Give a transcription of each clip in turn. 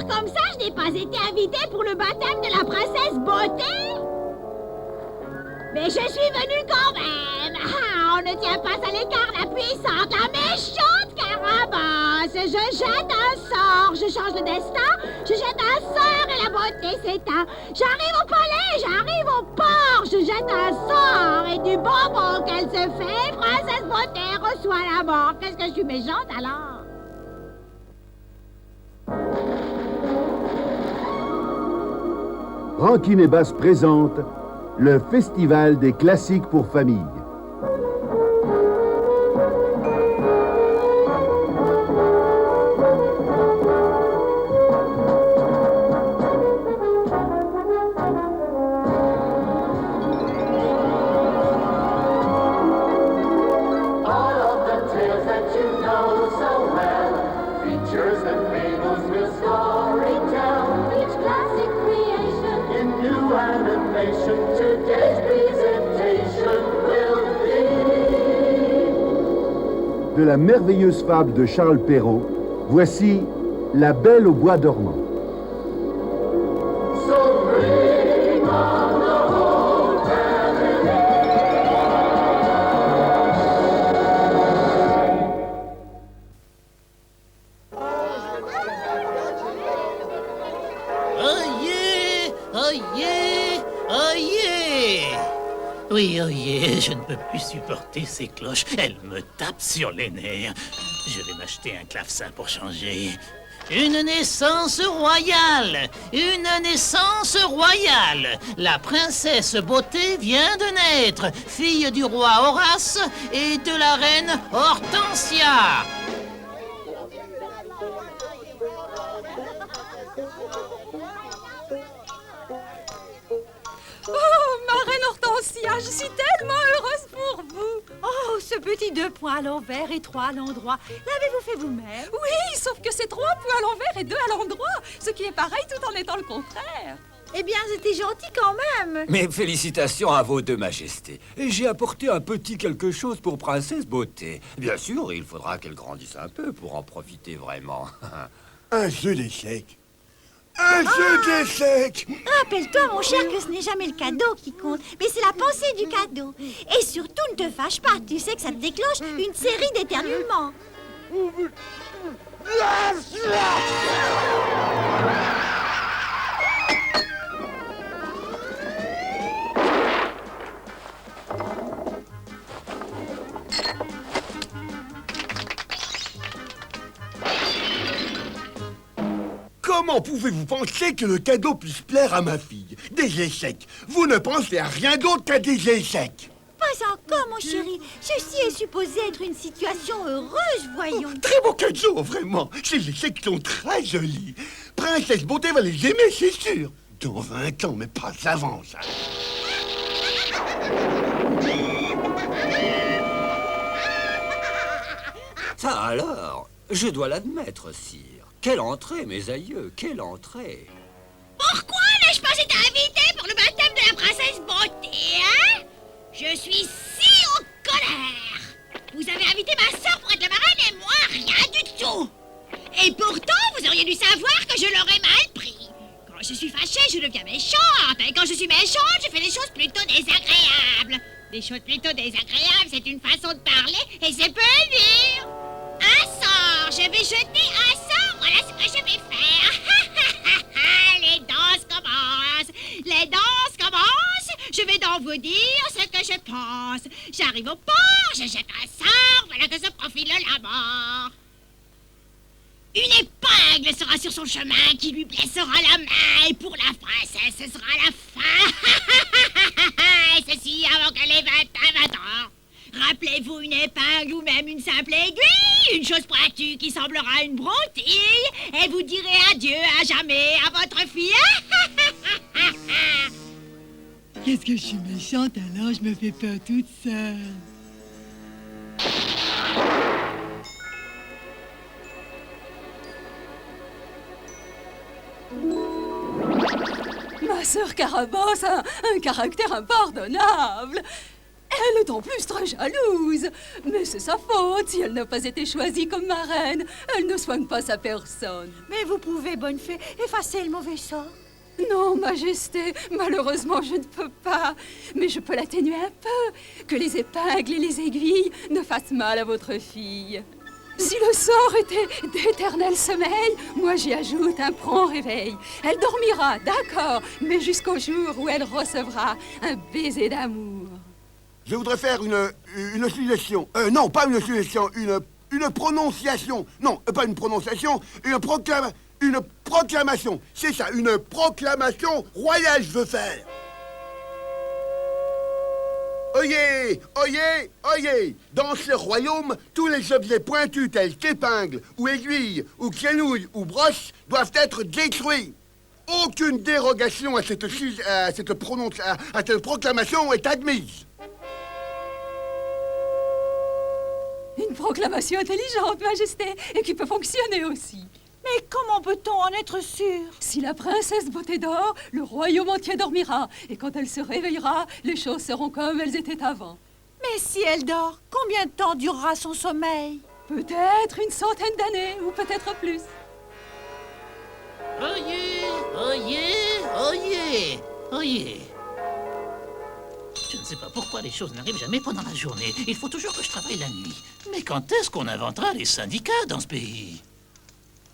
comme ça, je n'ai pas été invitée pour le baptême de la princesse Beauté? Mais je suis venue quand même. Ah, on ne tient pas à l'écart la puissante, la méchante Carabosse. Je jette un sort, je change le destin, je jette un sort et la beauté s'éteint. J'arrive au palais, j'arrive au port, je jette un sort et du bonbon qu'elle se fait, princesse Beauté reçoit la mort. Qu'est-ce que je suis méchante alors? Rankin et Bass présente le Festival des classiques pour famille. De la merveilleuse fable de Charles Perrault, voici La Belle au bois dormant. Oyez! Oyez! Oyez! Oui, oyez, je ne peux plus supporter ces cloches. Elles me tapent sur les nerfs. Je vais m'acheter un clavecin pour changer. Une naissance royale! Une naissance royale! La princesse Beauté vient de naître, fille du roi Horace et de la reine Hortensia. Oh, ma reine Hortensia, je suis tellement heureuse pour vous. Oh, ce petit 2 points à l'envers et 3 à l'endroit, l'avez-vous fait vous-même? Oui, sauf que c'est 3 points à l'envers et 2 à l'endroit, ce qui est pareil tout en étant le contraire. Eh bien, c'était gentil quand même. Mes félicitations à vos deux majestés. Et j'ai apporté un petit quelque chose pour Princesse Beauté. Bien sûr, il faudra qu'elle grandisse un peu pour en profiter vraiment. Un jeu d'échecs. Un jeu d'échecs. Rappelle-toi, mon cher, que ce n'est jamais le cadeau qui compte, mais c'est la pensée du cadeau. Et surtout, ne te fâche pas, tu sais que ça te déclenche une série d'éternuements. Comment pouvez-vous penser que le cadeau puisse plaire à ma fille? Des échecs. Vous ne pensez à rien d'autre qu'à des échecs. Pas encore, mon chéri. Ceci est supposé être une situation heureuse, voyons. Très beau cadeau, vraiment. Ces échecs sont très jolis. Princesse Beauté va les aimer, c'est sûr. Dans 20 ans, mais pas avant, ça. Ça alors, je dois l'admettre, sire. Quelle entrée, mes aïeux, quelle entrée. Pourquoi n'ai-je pas été invitée pour le baptême de la princesse Beauté, hein? Je suis si en colère. Vous avez invité ma sœur pour être la marraine et moi, rien du tout. Et pourtant, vous auriez dû savoir que je l'aurais mal pris. Quand je suis fâchée, je deviens méchante. Et quand je suis méchante, je fais des choses plutôt désagréables. Des choses plutôt désagréables, c'est une façon de parler et c'est peu dire. Un sort, je vais jeter un sort, voilà ce que je vais faire. Les danses commencent, les danses commencent. Je vais donc vous dire ce que je pense. J'arrive au port, je jette un sort, voilà que se profile la mort. Une épingle sera sur son chemin qui lui blessera la main. Et pour la princesse, ce sera la fin. Et ceci avant qu'elle ait 20 ans. Rappelez-vous une épingle ou même une simple aiguille, une chose pointue qui semblera une broutille, et vous direz adieu à jamais à votre fille. Qu'est-ce que je suis méchante alors, je me fais peur toute seule. Ma sœur Carabosse a un caractère impardonnable. Elle est en plus très jalouse. Mais c'est sa faute si elle n'a pas été choisie comme marraine. Elle ne soigne pas sa personne. Mais vous pouvez, bonne fée, effacer le mauvais sort. Non, Majesté, malheureusement, je ne peux pas. Mais je peux l'atténuer un peu. Que les épingles et les aiguilles ne fassent mal à votre fille. Si le sort était d'éternel sommeil, moi j'y ajoute un prompt réveil. Elle dormira, d'accord, mais jusqu'au jour où elle recevra un baiser d'amour. Je voudrais faire une suggestion. Non, pas une suggestion, une prononciation. Non, pas une prononciation, une proclamation. C'est ça, une proclamation royale, je veux faire. Oyez, oyez, oyez! Dans ce royaume, tous les objets pointus tels qu'épingles, ou aiguilles, ou quenouilles, ou brosses doivent être détruits. Aucune dérogation à cette proclamation est admise. Une proclamation intelligente, Majesté, et qui peut fonctionner aussi. Mais comment peut-on en être sûr? Si la princesse Beauté d'Or, le royaume entier dormira. Et quand elle se réveillera, les choses seront comme elles étaient avant. Mais si elle dort, combien de temps durera son sommeil? Peut-être une centaine d'années, ou peut-être plus. Oyez, oyez, oyez, oyez. Je ne sais pas pourquoi les choses n'arrivent jamais pendant la journée. Il faut toujours que je travaille la nuit. Mais quand est-ce qu'on inventera les syndicats dans ce pays?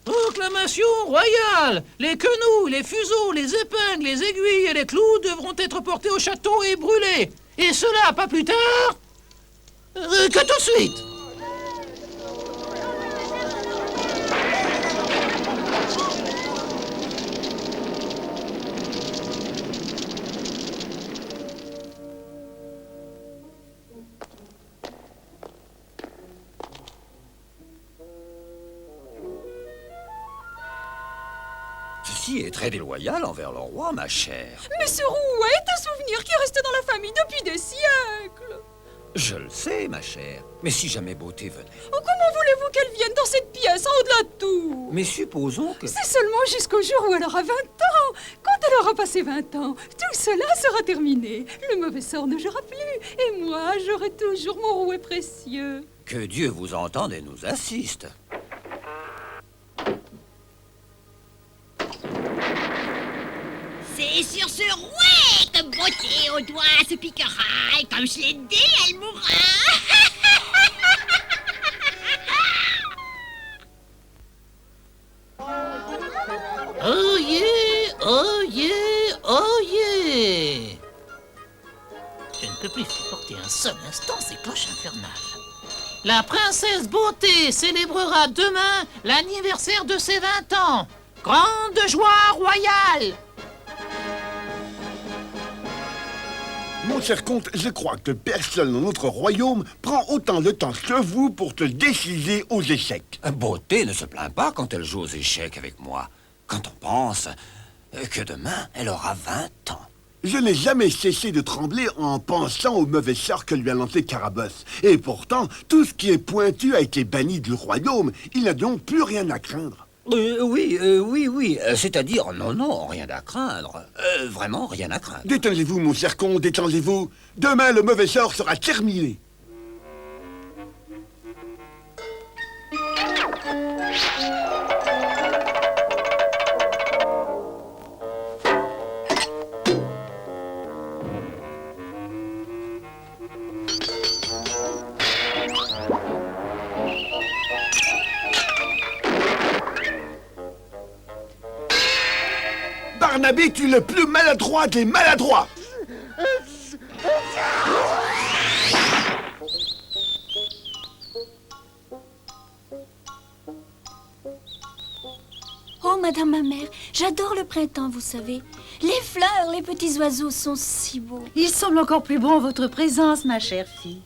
Proclamation royale! Les quenouilles, les fuseaux, les épingles, les aiguilles et les clous devront être portés au château et brûlés. Et cela pas plus tard que tout de suite. Ceci est très déloyal envers le roi, ma chère. Mais ce rouet est un souvenir qui reste dans la famille depuis des siècles. Je le sais, ma chère. Mais si jamais Beauté venait... Oh, comment voulez-vous qu'elle vienne dans cette pièce en haut de la tour? Mais supposons que... C'est seulement jusqu'au jour où elle aura 20 ans. Quand elle aura passé 20 ans, tout cela sera terminé. Le mauvais sort ne jouera plus. Et moi, j'aurai toujours mon rouet précieux. Que Dieu vous entende et nous assiste. C'est sur ce rouet que Beauté au doigt se piquera. Et comme je l'ai dit, elle mourra. Oyez, oyez, oyez. Je ne peux plus supporter un seul instant ces cloches infernales. La princesse Beauté célébrera demain l'anniversaire de ses 20 ans. Grande joie royale. Mon cher comte, je crois que personne dans notre royaume prend autant de temps que vous pour te décider aux échecs. Beauté ne se plaint pas quand elle joue aux échecs avec moi. Quand on pense que demain, elle aura 20 ans. Je n'ai jamais cessé de trembler en pensant au mauvais sort que lui a lancé Carabosse. Et pourtant, tout ce qui est pointu a été banni du royaume. Il n'a donc plus rien à craindre. Oui. C'est-à-dire, non, rien à craindre. Vraiment, rien à craindre. Détendez-vous, mon cher comte, détendez-vous. Demain, le mauvais sort sera terminé. Barnabé, tu es le plus maladroit des maladroits. Oh, madame ma mère, j'adore le printemps, vous savez. Les fleurs, les petits oiseaux sont si beaux. Il semble encore plus bon en votre présence, ma chère fille.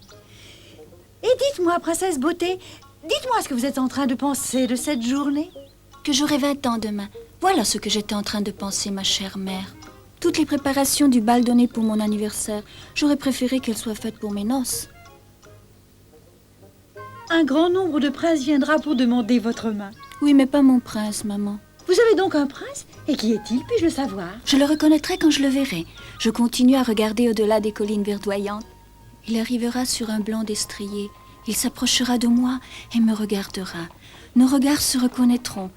Et dites-moi, princesse Beauté, dites-moi ce que vous êtes en train de penser de cette journée. Que j'aurai 20 ans demain. Voilà ce que j'étais en train de penser, ma chère mère. Toutes les préparations du bal donné pour mon anniversaire, j'aurais préféré qu'elles soient faites pour mes noces. Un grand nombre de princes viendra pour demander votre main. Oui, mais pas mon prince, maman. Vous avez donc un prince? Et qui est-il? Puis-je le savoir? Je le reconnaîtrai quand je le verrai. Je continue à regarder au-delà des collines verdoyantes. Il arrivera sur un blanc destrier. Il s'approchera de moi et me regardera. Nos regards se reconnaîtront.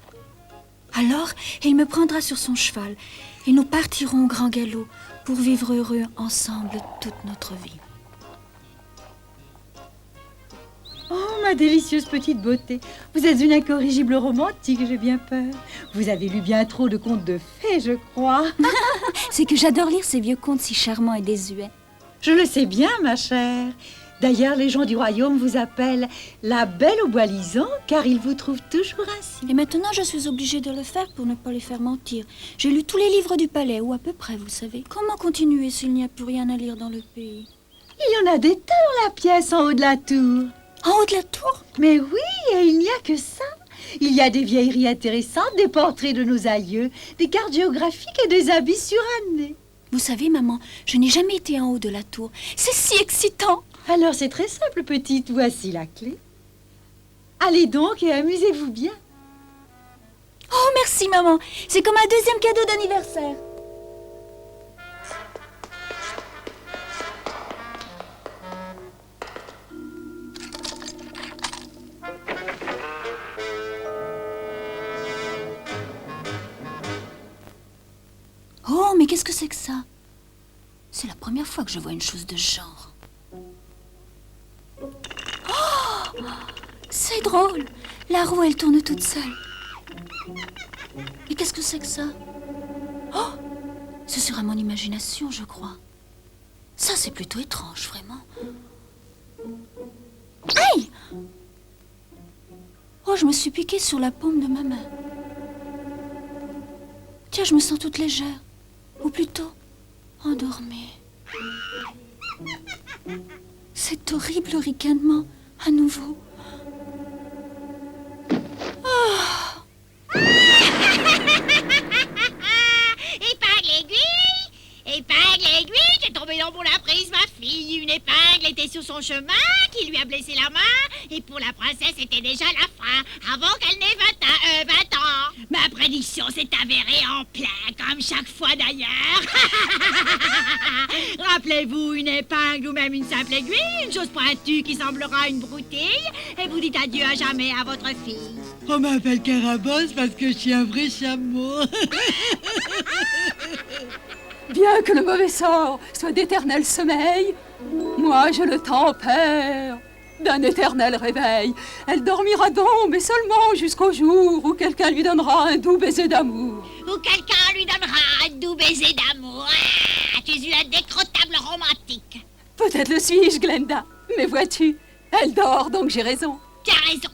Alors, il me prendra sur son cheval et nous partirons au grand galop pour vivre heureux ensemble toute notre vie. Oh, ma délicieuse petite beauté, vous êtes une incorrigible romantique, j'ai bien peur. Vous avez lu bien trop de contes de fées, je crois. C'est que j'adore lire ces vieux contes si charmants et désuets. Je le sais bien, ma chère. D'ailleurs, les gens du royaume vous appellent la Belle au bois lisant, car ils vous trouvent toujours ainsi. Et maintenant, je suis obligée de le faire pour ne pas les faire mentir. J'ai lu tous les livres du palais, ou à peu près, vous savez. Comment continuer s'il n'y a plus rien à lire dans le pays? Il y en a des tas dans la pièce en haut de la tour. En haut de la tour? Mais oui, et il n'y a que ça. Il y a des vieilleries intéressantes, des portraits de nos aïeux, des cartes géographiques et des habits surannés. Vous savez, maman, je n'ai jamais été en haut de la tour. C'est si excitant. Alors c'est très simple, petite. Voici la clé. Allez donc et amusez-vous bien. Oh, merci, maman. C'est comme un deuxième cadeau d'anniversaire. Oh, mais qu'est-ce que c'est que ça? C'est la première fois que je vois une chose de ce genre. Oh, c'est drôle. La roue, elle tourne toute seule. Mais qu'est-ce que c'est que ça? Oh, ce sera mon imagination, je crois. Ça, c'est plutôt étrange, vraiment. Aïe! Oh, je me suis piquée sur la paume de ma main. Tiens, je me sens toute légère. Ou plutôt, endormie. Cet horrible ricanement, à nouveau. Épingle aiguille! Épingle aiguille! J'ai tombé dans mon prise, ma fille. Une épingle était sur son chemin qui lui a blessé la main. Et pour la princesse, c'était déjà la fin, avant qu'elle n'ait 20 ans. Ma prédiction s'est avérée en plein, comme chaque fois d'ailleurs. Rappelez-vous, une épingle ou même une simple aiguille, une chose pointue qui semblera une broutille, et vous dites adieu à jamais à votre fille. On m'appelle Carabosse parce que je suis un vrai chameau. Bien que le mauvais sort soit d'éternel sommeil, moi je le tempère d'un éternel réveil. Elle dormira donc, mais seulement jusqu'au jour où quelqu'un lui donnera un doux baiser d'amour. Ou quelqu'un lui donnera un doux baiser d'amour. Ah, tu es une indécrottable romantique. Peut-être le suis-je, Glenda, mais vois-tu, elle dort, donc j'ai raison. Tu as raison.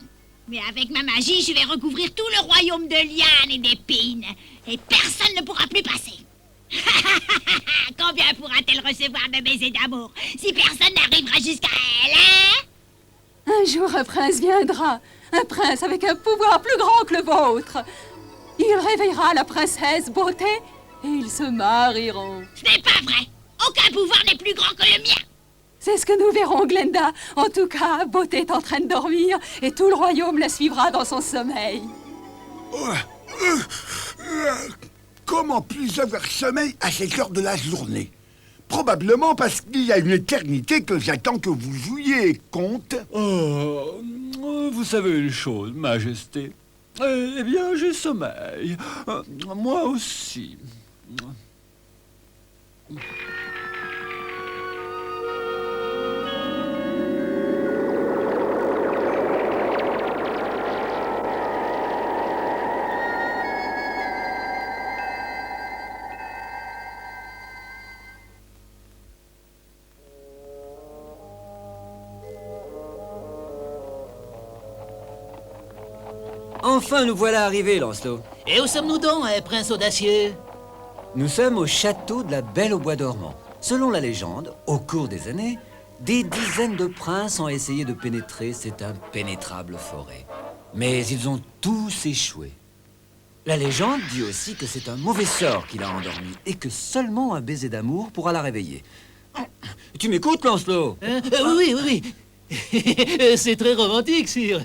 Mais avec ma magie, je vais recouvrir tout le royaume de lianes et d'épines. Et personne ne pourra plus passer. Combien pourra-t-elle recevoir de baisers d'amour si personne n'arrivera jusqu'à elle, hein? Un jour, un prince viendra. Un prince avec un pouvoir plus grand que le vôtre. Il réveillera la princesse Beauté et ils se marieront. Ce n'est pas vrai. Aucun pouvoir n'est plus grand que le mien. C'est ce que nous verrons, Glenda. En tout cas, Beauté est en train de dormir et tout le royaume la suivra dans son sommeil. Comment puis-je avoir sommeil à cette heure de la journée? Probablement parce qu'il y a une éternité que j'attends que vous jouiez, comte. Oh, vous savez une chose, Majesté. Eh bien, j'ai sommeil. Moi aussi. Enfin, nous voilà arrivés, Lancelot. Et où sommes-nous donc, prince audacieux? Nous sommes au château de la Belle au bois dormant. Selon la légende, au cours des années, des dizaines de princes ont essayé de pénétrer cette impénétrable forêt. Mais ils ont tous échoué. La légende dit aussi que c'est un mauvais sort qui l'a endormie et que seulement un baiser d'amour pourra la réveiller. Tu m'écoutes, Lancelot? Oui, oui, oui. C'est très romantique, sire.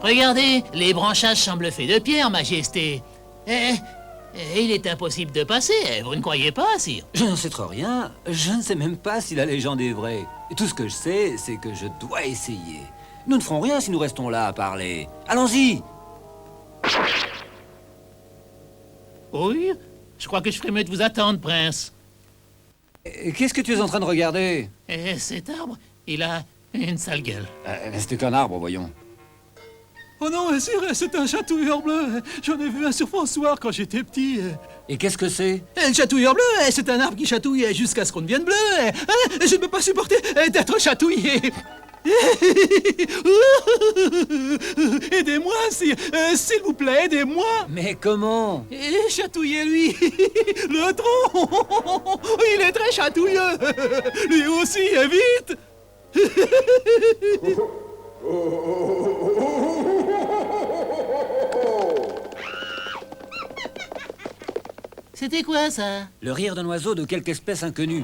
Regardez, les branchages semblent faits de pierre, Majesté. Il est impossible de passer, vous ne croyez pas, sire? Je n'en sais trop rien. Je ne sais même pas si la légende est vraie. Et tout ce que je sais, c'est que je dois essayer. Nous ne ferons rien si nous restons là à parler. Allons-y! Oui, je crois que je ferais mieux de vous attendre, prince. Qu'est-ce que tu es en train de regarder? Cet arbre, il a une sale gueule. C'était qu'un arbre, voyons. Oh non, sire, c'est un chatouilleur bleu. J'en ai vu un sur François quand j'étais petit. Et qu'est-ce que c'est? Le chatouilleur bleu, c'est un arbre qui chatouille jusqu'à ce qu'on devienne bleu. Je ne peux pas supporter d'être chatouillé. Aidez-moi, sire. S'il vous plaît, aidez-moi. Mais comment? Chatouillez-lui. Le tronc. Il est très chatouilleux. Lui aussi, vite. C'était quoi, ça? Le rire d'un oiseau de quelque espèce inconnue.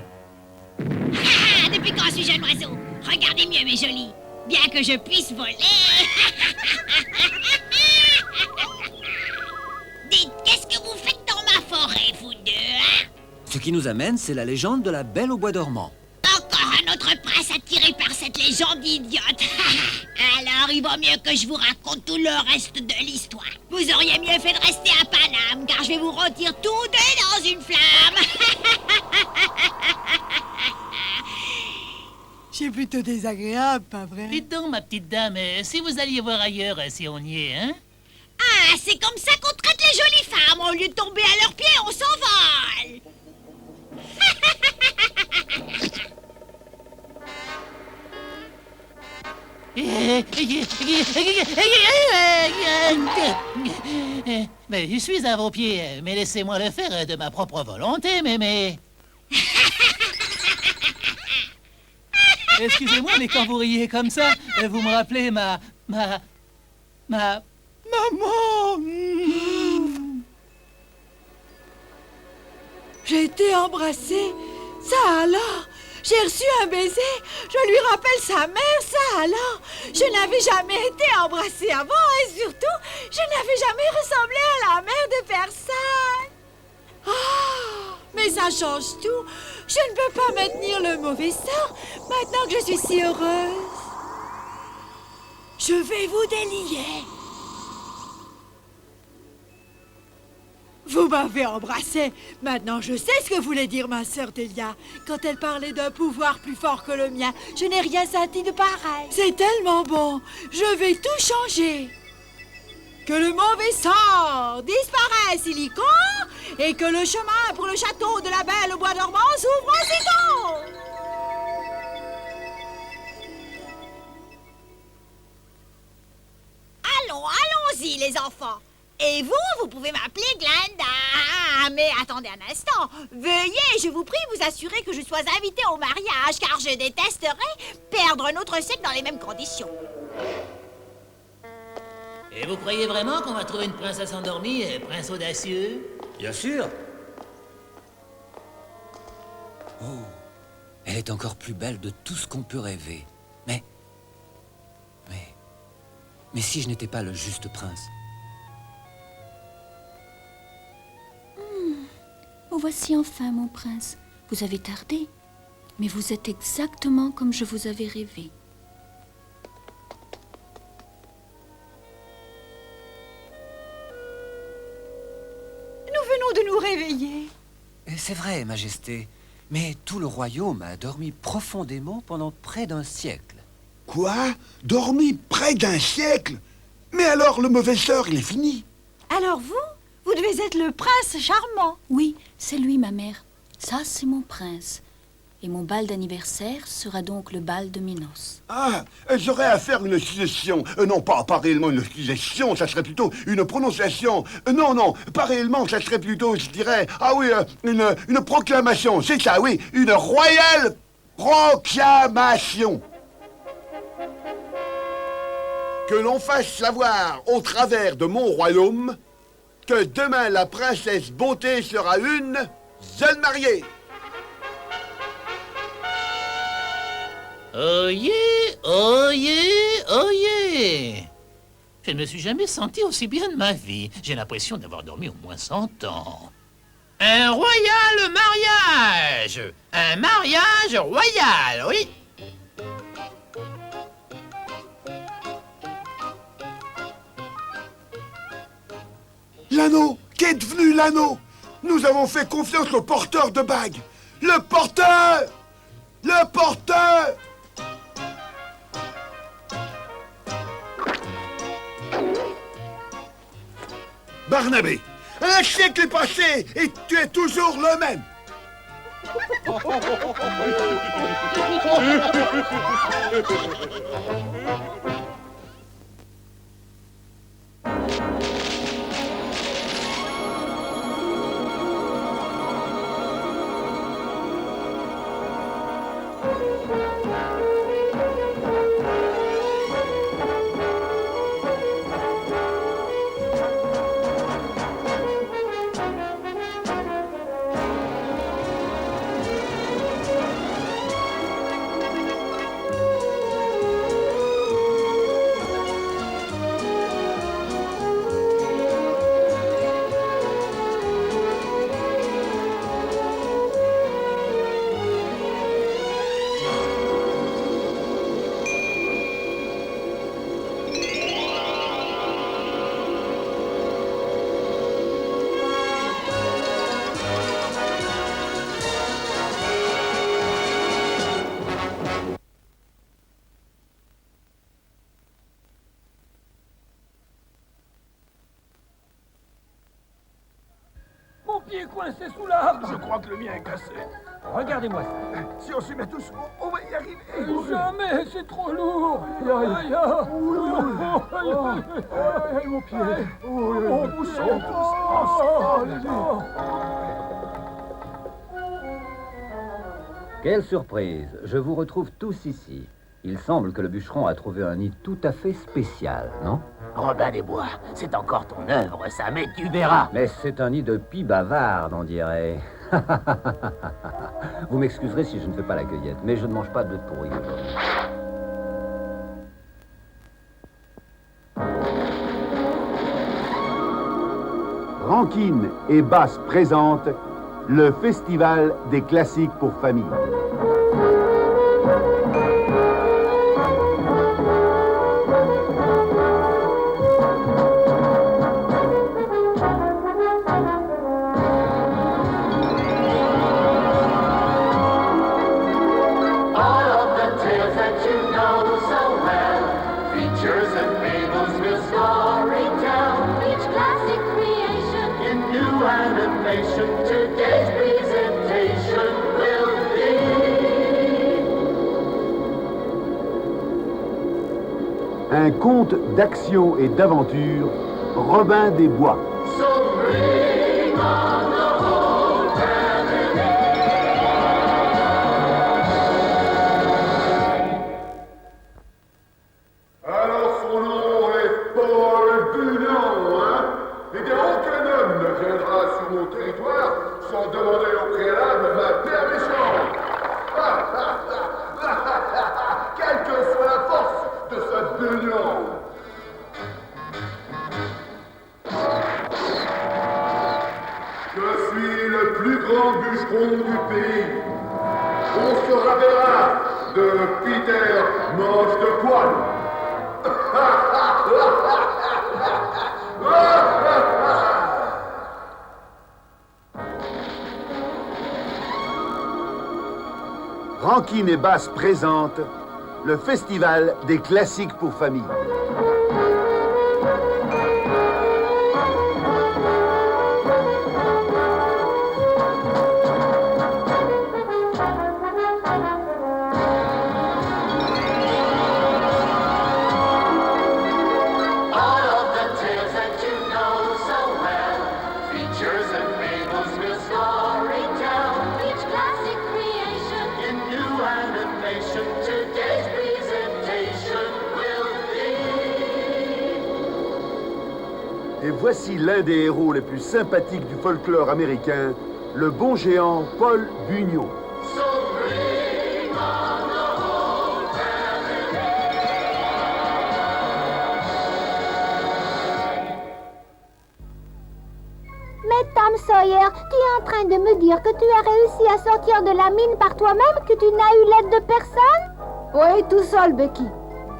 Ah, depuis quand suis-je un oiseau? Regardez mieux, mes jolis. Bien que je puisse voler. Dites, qu'est-ce que vous faites dans ma forêt, vous deux, hein? Ce qui nous amène, c'est la légende de la Belle au bois dormant. Encore un autre prince attiré par cette légende idiote. Alors, il vaut mieux que je vous raconte tout le reste de l'histoire. Vous auriez mieux fait de rester à Paname, car je vais vous rôtir tous deux dans une flamme. C'est plutôt désagréable, pas vrai? Dites donc, ma petite dame, si vous alliez voir ailleurs, si on y est, hein? Ah, c'est comme ça qu'on traite les jolies femmes. Au lieu de tomber à leurs pieds, on s'envole. Mais je suis à vos pieds, mais laissez-moi le faire de ma propre volonté, mémé. Excusez-moi, mais quand vous riez comme ça, vous me rappelez ma maman. J'ai été embrassée. Ça alors? J'ai reçu un baiser. Je lui rappelle sa mère, ça alors? Je n'avais jamais été embrassée avant et surtout, je n'avais jamais ressemblé à la mère de personne. Ah, mais ça change tout. Je ne peux pas maintenir le mauvais sort maintenant que je suis si heureuse. Je vais vous délier. Vous m'avez embrassé. Maintenant, je sais ce que voulait dire ma sœur Delia. Quand elle parlait d'un pouvoir plus fort que le mien, je n'ai rien senti de pareil. C'est tellement bon. Je vais tout changer. Que le mauvais sort disparaisse illico et que le chemin pour le château de la Belle au bois dormant s'ouvre aussitôt. Allons-y, les enfants. Et vous pouvez m'appeler Glenda. Mais attendez un instant. Veuillez, je vous prie, vous assurer que je sois invitée au mariage, car je détesterais perdre un autre siècle dans les mêmes conditions. Et vous croyez vraiment qu'on va trouver une princesse endormie, prince audacieux? Bien sûr. Oh, elle est encore plus belle de tout ce qu'on peut rêver. Mais si je n'étais pas le juste prince? Vous voici enfin, mon prince. Vous avez tardé, mais vous êtes exactement comme je vous avais rêvé. Nous venons de nous réveiller. C'est vrai, Majesté. Mais tout le royaume a dormi profondément pendant près d'un siècle. Quoi? Dormi près d'un siècle? Mais alors, le mauvais sort, il est fini. Alors vous devez être le prince charmant. Oui, c'est lui, ma mère. Ça, c'est mon prince. Et mon bal d'anniversaire sera donc le bal de mes noces. Ah, j'aurais à faire une suggestion. Non, pas réellement une suggestion, ça serait plutôt une prononciation. Non, pas réellement, ça serait plutôt, je dirais, une proclamation. C'est ça, oui, une royale proclamation. Que l'on fasse savoir au travers de mon royaume que demain la princesse Beauté sera une jeune mariée. Oyez, oyez, oyez! Je ne me suis jamais senti aussi bien de ma vie. J'ai l'impression d'avoir dormi au moins 100 ans. Un royal mariage! Un mariage royal, oui! L'anneau! Qu'est devenu l'anneau? Nous avons fait confiance au porteur de bague. Le porteur! Le porteur! Barnabé, un siècle est passé et tu es toujours le même. pied coincé sous l'arbre. Je crois que le mien est cassé. Regardez-moi ça. Si on s'y met tous, on va y arriver. Jamais, c'est trop lourd. Aïe, aïe, mon pied. Mon bouchon. Quelle surprise. Je vous retrouve tous ici. Il semble que le bûcheron a trouvé un nid tout à fait spécial, non? Robin des Bois, c'est encore ton œuvre, ça, mais tu verras. Mais c'est un nid de pie bavarde, on dirait. Vous m'excuserez si je ne fais pas la cueillette, mais je ne mange pas de pourri aujourd'hui. Rankin et Bass présentent le Festival des classiques pour famille. Un conte d'action et d'aventure, Robin des Bois. Alors son nom est Paul Bunion, hein? Eh bien, aucun homme ne viendra sur mon territoire sans demander au préalable ma permission. Quelle que soit la force de ce Bunion. Je suis le plus grand bûcheron du pays. On se rappellera de Peter Mange de Poil. Rankin et Bass présentent le Festival des classiques pour famille. Et voici l'un des héros les plus sympathiques du folklore américain, le bon géant Paul Bunion. Tom Sawyer, tu es en train de me dire que tu as réussi à sortir de la mine par toi-même, que tu n'as eu l'aide de personne? Oui, tout seul, Becky.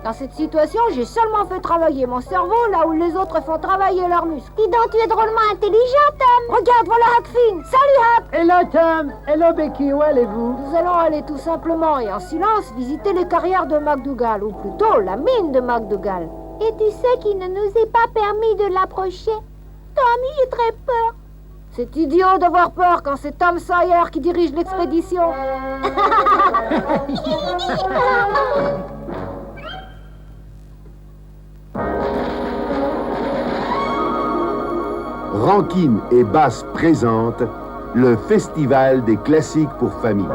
Dans cette situation, j'ai seulement fait travailler mon cerveau là où les autres font travailler leurs muscles. Dis donc, tu es drôlement intelligent, Tom. Regarde, voilà Huck Finn. Salut, Huck. Hello, Tom. Hello, Becky. Où allez-vous? Nous allons aller tout simplement et en silence visiter les carrières de McDougal, ou plutôt la mine de McDougal. Et tu sais qu'il ne nous est pas permis de l'approcher. Tom, j'ai très peur. C'est idiot d'avoir peur quand c'est Tom Sawyer qui dirige l'expédition. Rankin et Bass présentent le Festival des classiques pour famille.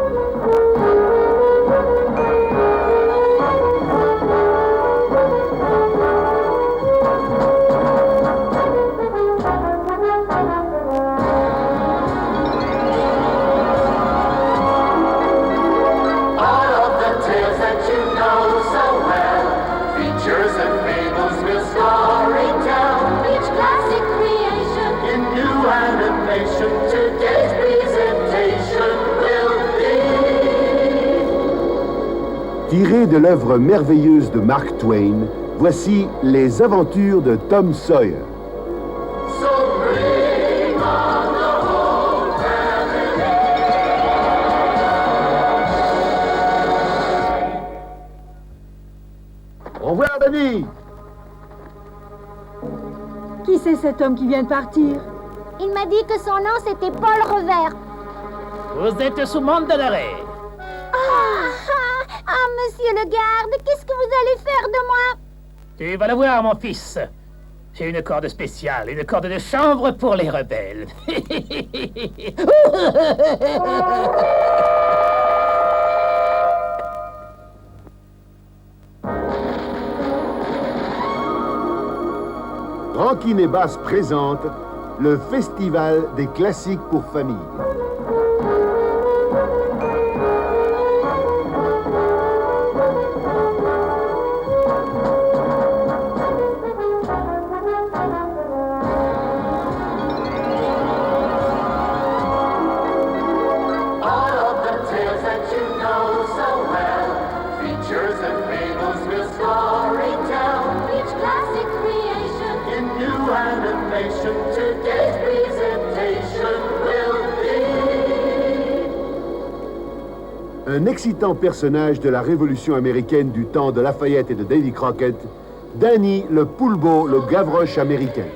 Tiré de l'œuvre merveilleuse de Mark Twain, voici les aventures de Tom Sawyer. Au revoir, Danny. Qui c'est cet homme qui vient de partir? Il m'a dit que son nom c'était Paul Revers. Vous êtes sous mandat d'arrêt. Ah, monsieur le garde, qu'est-ce que vous allez faire de moi? Tu vas le voir, mon fils. J'ai une corde spéciale, une corde de chambre pour les rebelles. Rankin et Bass présentent le Festival des classiques pour famille. Un excitant personnage de la Révolution américaine du temps de Lafayette et de Davy Crockett, Danny le Poulbeau, le Gavroche américain.